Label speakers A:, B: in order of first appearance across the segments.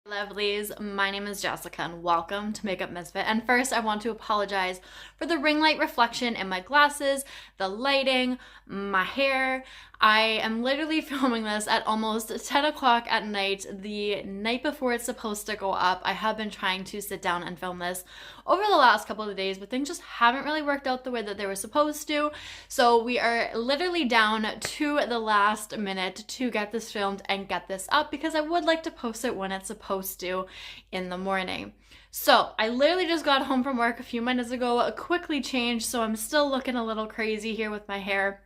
A: Lovelies, my name is Jessica and welcome to Makeup Misfit. And first, I want to apologize for the ring light reflection in my glasses, the lighting, my hair. I am literally filming this at almost 10 o'clock at night, the night before it's supposed to go up. I have been trying to sit down and film this over the last couple of days, but things just haven't really worked out the way that they were supposed to. So we are literally down to the last minute to get this filmed and get this up because I would like to post it when it's supposed to in the morning. So I literally just got home from work a few minutes ago, quickly changed, so I'm still looking a little crazy here with my hair.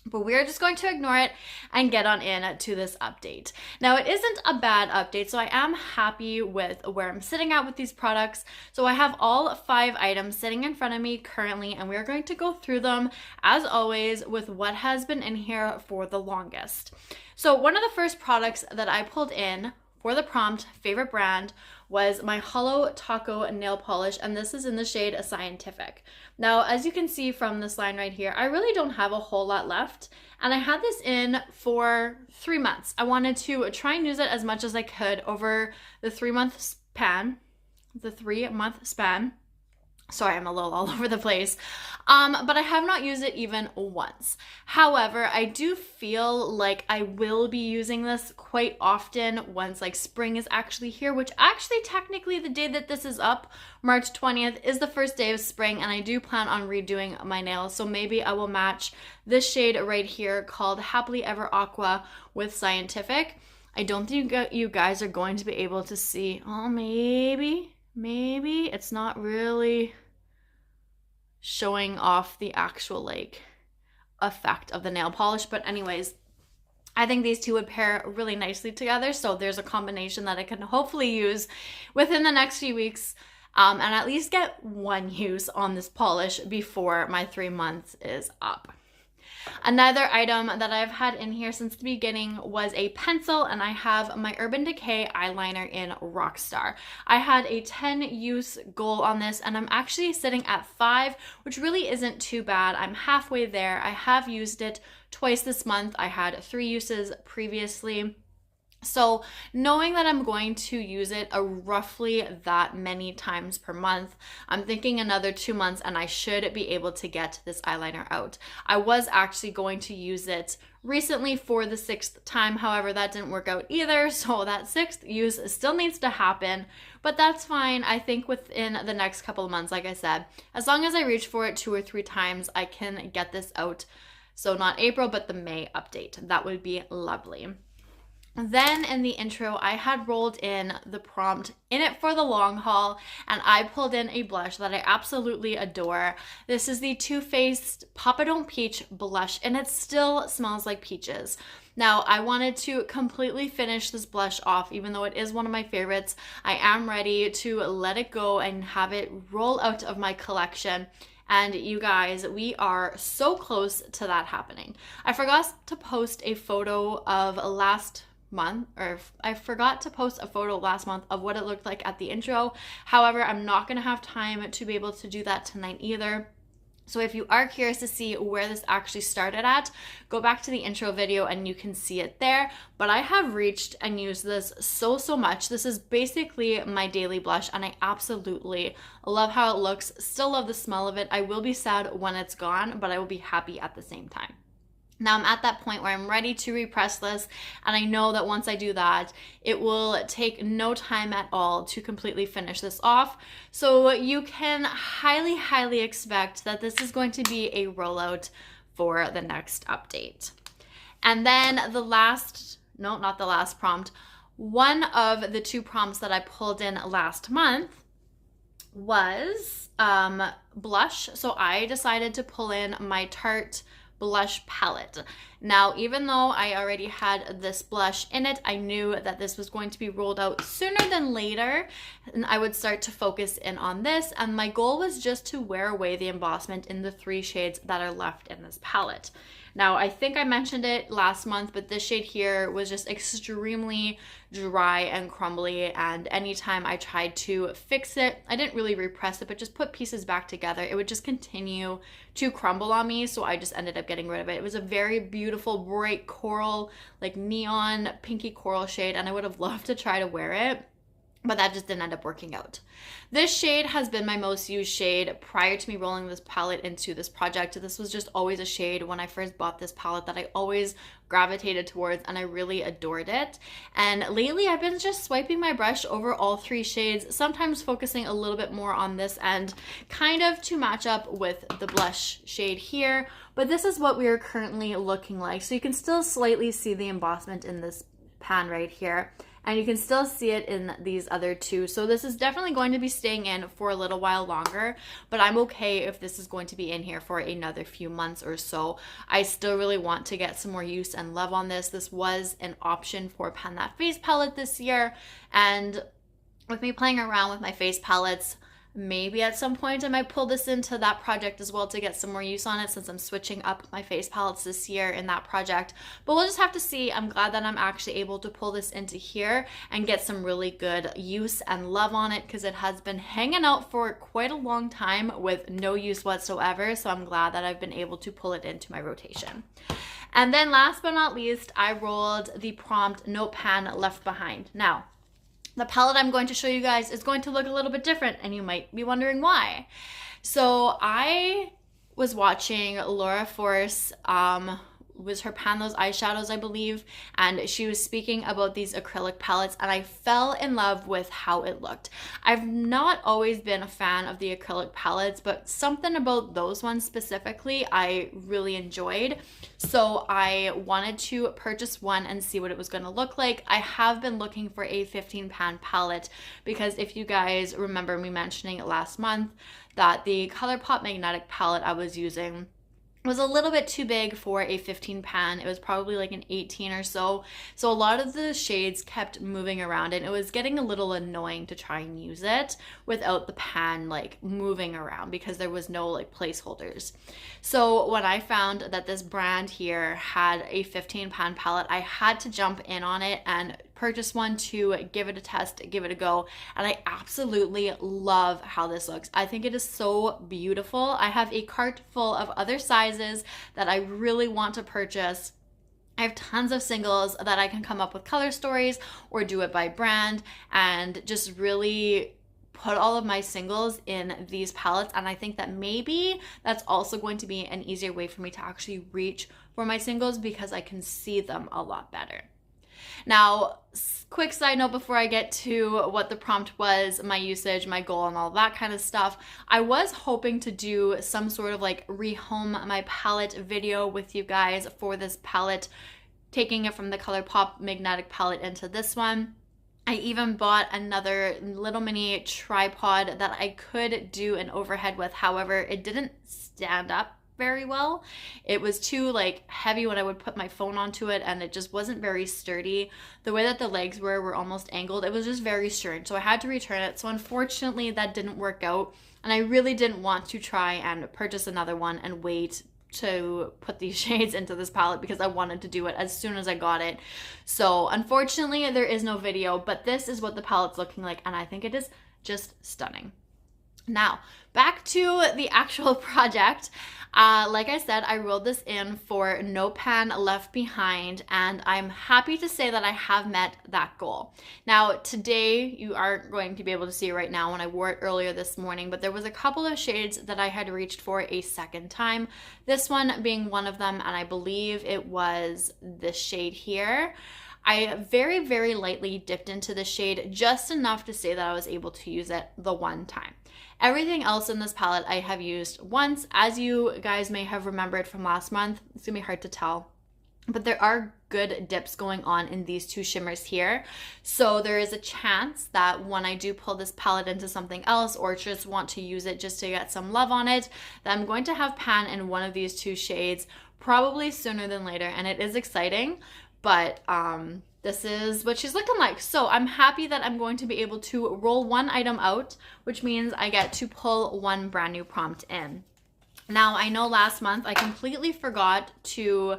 A: But we're just going to ignore it and get on in to this update. Now, it isn't a bad update, so I am happy with where I'm sitting at with these products. So I have all 5 items sitting in front of me currently, and we're going to go through them, as always, with what has been in here for the longest. So one of the first products that I pulled in for the prompt, favorite brand, was my Holo Taco nail polish, and this is in the shade Cyantific. Now, as you can see from this line right here, I really don't have a whole lot left, and I had this in for 3 months. I wanted to try and use it as much as I could over the 3-month span, Sorry, I'm a little all over the place. But I have not used it even once. However, I do feel like I will be using this quite often once like spring is actually here, which actually technically the day that this is up, March 20th, is the first day of spring, and I do plan on redoing my nails. So maybe I will match this shade right here called Happily Ever Aqua with Cyantific. I don't think you guys are going to be able to see. Oh, maybe it's not really showing off the actual like effect of the nail polish, but anyways, I think these two would pair really nicely together. So there's a combination that I can hopefully use within the next few weeks, and at least get one use on this polish before my 3 months is up. Another item that I've had in here since the beginning was a pencil, and I have my Urban Decay eyeliner in Rockstar. I had a 10 use goal on this, and I'm actually sitting at 5, which really isn't too bad. I'm halfway there. I have used it twice this month. I had 3 uses previously. So knowing that I'm going to use it roughly that many times per month, I'm thinking another 2 months and I should be able to get this eyeliner out. I was actually going to use it recently for the 6th time. However, that didn't work out either. So that 6th use still needs to happen, but that's fine. I think within the next couple of months, like I said, as long as I reach for it 2 or 3 times, I can get this out. So not April, but the May update. That would be lovely. Then in the intro, I had rolled in the prompt in it for the long haul, and I pulled in a blush that I absolutely adore. This is the Too Faced Papadon Peach blush, and it still smells like peaches. Now, I wanted to completely finish this blush off, even though it is one of my favorites. I am ready to let it go and have it roll out of my collection. And you guys, we are so close to that happening. I forgot to post a photo of last month, or I forgot to post a photo last month of what it looked like at the intro. However, I'm not gonna have time to be able to do that tonight either. So if you are curious to see where this actually started at, go back to the intro video and you can see it there. But I have reached and used this so much. This is basically my daily blush, and I absolutely love how it looks. Still love the smell of it. I will be sad when it's gone, but I will be happy at the same time. Now I'm at that point where I'm ready to repress this, and I know that once I do that, it will take no time at all to completely finish this off. So you can highly expect that this is going to be a rollout for the next update. And then not the last prompt, one of the 2 prompts that I pulled in last month was blush. So I decided to pull in my Tarte blush palette. Now, even though I already had this blush in it, I knew that this was going to be rolled out sooner than later, and I would start to focus in on this, and my goal was just to wear away the embossment in the 3 shades that are left in this palette. Now, I think I mentioned it last month, but this shade here was just extremely dry and crumbly, and anytime I tried to fix it, I didn't really repress it, but just put pieces back together, it would just continue to crumble on me, so I just ended up getting rid of it. It was a very beautiful, bright coral, like neon, pinky coral shade, and I would have loved to try to wear it. but that just didn't end up working out. This shade has been my most used shade prior to me rolling this palette into this project. This was just always a shade when I first bought this palette that I always gravitated towards, and I really adored it. And lately I've been just swiping my brush over all three shades, sometimes focusing a little bit more on this end, kind of to match up with the blush shade here. But this is what we are currently looking like. So you can still slightly see the embossment in this pan right here. And you can still see it in these other two. So this is definitely going to be staying in for a little while longer, but I'm okay if this is going to be in here for another few months or so. I still really want to get some more use and love on this. This was an option for Pan That Face palette this year. And with me playing around with my face palettes, maybe at some point I might pull this into that project as well to get some more use on it, since I'm switching up my face palettes this year in that project. But we'll just have to see. I'm glad that I'm actually able to pull this into here and get some really good use and love on it, because it has been hanging out for quite a long time with no use whatsoever. So I'm glad that I've been able to pull it into my rotation. And then last but not least, I rolled the Prompt No Pan Left Behind. Now, the palette I'm going to show you guys is going to look a little bit different, and you might be wondering why. So I was watching Laura Force, was her pan those eyeshadows, I believe, and she was speaking about these acrylic palettes, and I fell in love with how it looked. I've not always been a fan of the acrylic palettes, but something about those ones specifically I really enjoyed. So I wanted to purchase one and see what it was going to look like. I have been looking for a 15 pan palette, because if you guys remember me mentioning it last month, that the ColourPop magnetic palette I was using was a little bit too big for a 15 pan. It was probably like an 18 or so. So a lot of the shades kept moving around, and it was getting a little annoying to try and use it without the pan like moving around, because there was no like placeholders. So when I found that this brand here had a 15 pan palette, I had to jump in on it and purchase one to give it a test, give it a go, and I absolutely love how this looks. I think it is so beautiful. I have a cart full of other sizes that I really want to purchase. I have tons of singles that I can come up with color stories or do it by brand and just really put all of my singles in these palettes. And I think that maybe that's also going to be an easier way for me to actually reach for my singles, because I can see them a lot better. Now, quick side note before I get to what the prompt was, my usage, my goal, and all that kind of stuff. I was hoping to do some sort of like rehome my palette video with you guys for this palette, taking it from the ColourPop magnetic palette into this one. I even bought another little mini tripod that I could do an overhead with. However, it didn't stand up very well. It was too like heavy when I would put my phone onto it, and it just wasn't very sturdy. The way that the legs were almost angled. It was just very strange. So I had to return it. So unfortunately that didn't work out, and I really didn't want to try and purchase another one and wait to put these shades into this palette, because I wanted to do it as soon as I got it. So unfortunately there is no video, but this is what the palette's looking like, and I think it is just stunning. Now, back to the actual project. Like I said, I rolled this in for No Pan Left Behind, and I'm happy to say that I have met that goal. Now, today, you aren't going to be able to see it right now when I wore it earlier this morning, but there was a couple of shades that I had reached for a second time. This one being one of them, and I believe it was this shade here. I very, very lightly dipped into the shade, just enough to say that I was able to use it the one time. Everything else in this palette I have used once. As you guys may have remembered from last month, it's gonna be hard to tell, but there are good dips going on in these two shimmers here. So there is a chance that when I do pull this palette into something else, or just want to use it just to get some love on it, that I'm going to have pan in one of these two shades, probably sooner than later, and it is exciting. But this is what she's looking like. So I'm happy that I'm going to be able to roll one item out, which means I get to pull one brand new prompt in. Now, I know last month I completely forgot to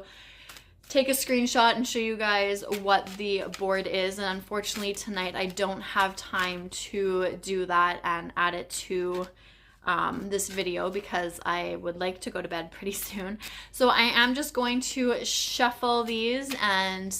A: take a screenshot and show you guys what the board is, and unfortunately tonight I don't have time to do that and add it to this video, because I would like to go to bed pretty soon. So I am just going to shuffle these, and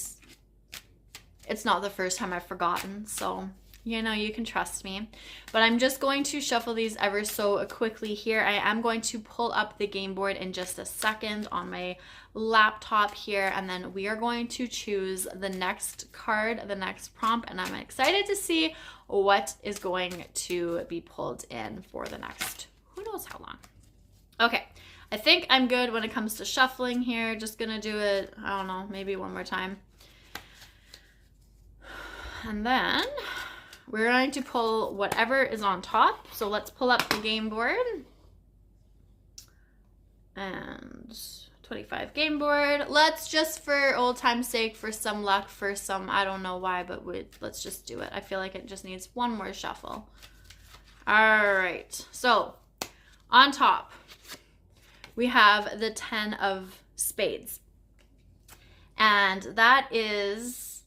A: it's not the first time I've forgotten, so You know, you can trust me. But I'm just going to shuffle these ever so quickly here. I am going to pull up the game board in just a second on my laptop here, and then we are going to choose the next card, the next prompt, and I'm excited to see what is going to be pulled in for the next, who knows how long. Okay, I think I'm good when it comes to shuffling here. Just gonna do it, I don't know, maybe one more time. And then we're going to pull whatever is on top. So let's pull up the game board. And 25 game board. Let's just, for old time's sake, for some luck, for some, I don't know why, but let's just do it. I feel like it just needs one more shuffle. All right. So on top, we have the 10 of spades. And that is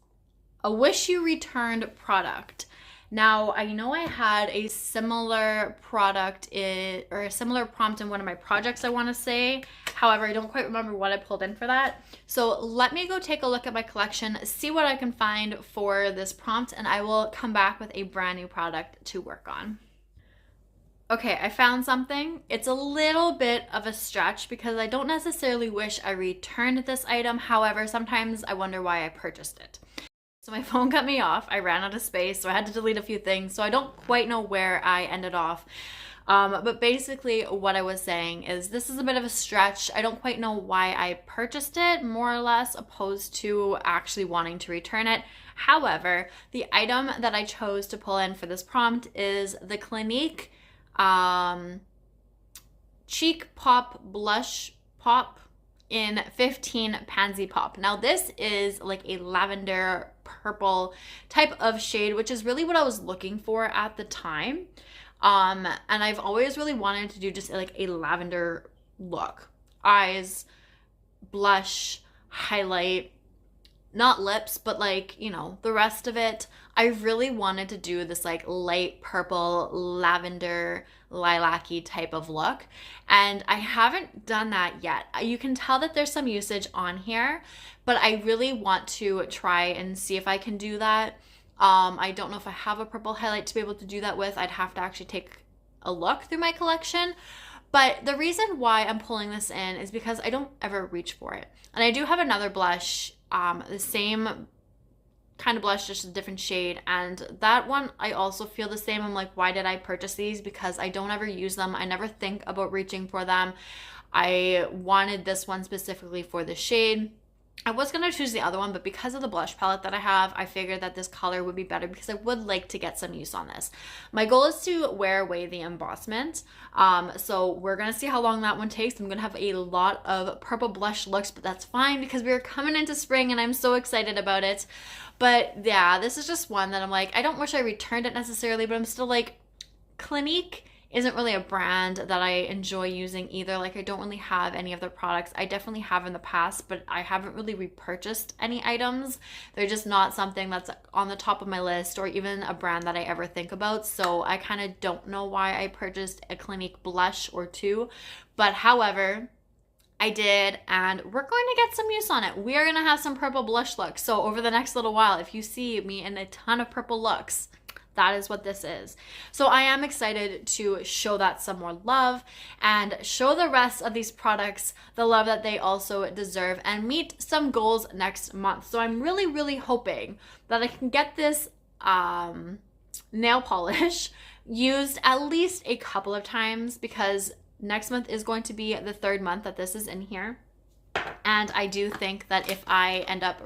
A: a wish you returned product. Now, I know I had a similar product or a similar prompt in one of my projects, I want to say. However, I don't quite remember what I pulled in for that. So let me go take a look at my collection, see what I can find for this prompt, and I will come back with a brand new product to work on. Okay, I found something. It's a little bit of a stretch because I don't necessarily wish I returned this item. However, sometimes I wonder why I purchased it. So my phone cut me off. I ran out of space, so I had to delete a few things. So I don't quite know where I ended off. But basically what I was saying is this is a bit of a stretch. I don't quite know why I purchased it, more or less, opposed to actually wanting to return it. However, the item that I chose to pull in for this prompt is the Clinique Cheek Pop Blush Pop in 15 Pansy Pop. Now this is like a lavender purple type of shade, which is really what I was looking for at the time. And I've always really wanted to do just like a lavender look. Eyes, blush, highlight, not lips, but like, you know, the rest of it. I really wanted to do this like light purple, lavender, lilac-y type of look. And I haven't done that yet. You can tell that there's some usage on here, but I really want to try and see if I can do that. I don't know if I have a purple highlight to be able to do that with. I'd have to actually take a look through my collection. But the reason why I'm pulling this in is because I don't ever reach for it. And I do have another blush, the same kind of blush, just a different shade, and that one I also feel the same. I'm like, why did I purchase these? Because I don't ever use them. I never think about reaching for them. I wanted this one specifically for the shade. I was going to choose the other one, but because of the blush palette that I have, I figured that this color would be better because I would like to get some use on this. My goal is to wear away the embossment. So we're going to see how long that one takes. I'm going to have a lot of purple blush looks, but that's fine because we're coming into spring and I'm so excited about it. But yeah, this is just one that I'm like, I don't wish I returned it necessarily, but I'm still like, Clinique isn't really a brand that I enjoy using either. Like, I don't really have any of their products. I definitely have in the past, but I haven't really repurchased any items. They're just not something that's on the top of my list or even a brand that I ever think about. So I kind of don't know why I purchased a Clinique blush or two. But however, I did, and we're going to get some use on it. We are going to have some purple blush looks. So over the next little while, if you see me in a ton of purple looks, that is what this is. So I am excited to show that some more love and show the rest of these products the love that they also deserve and meet some goals next month. So I'm really, really hoping that I can get this nail polish used at least a couple of times because next month is going to be the third month that this is in here. And I do think that if I end up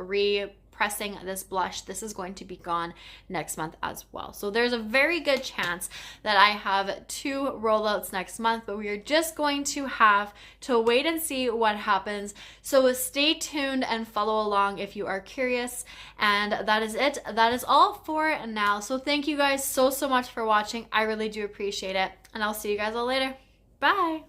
A: pressing this blush, this is going to be gone next month as well. So there's a very good chance that I have 2 rollouts next month, but we are just going to have to wait and see what happens. So stay tuned and follow along if you are curious. And that is it. That is all for now. So thank you guys so much for watching. I really do appreciate it. And I'll see you guys all later. Bye.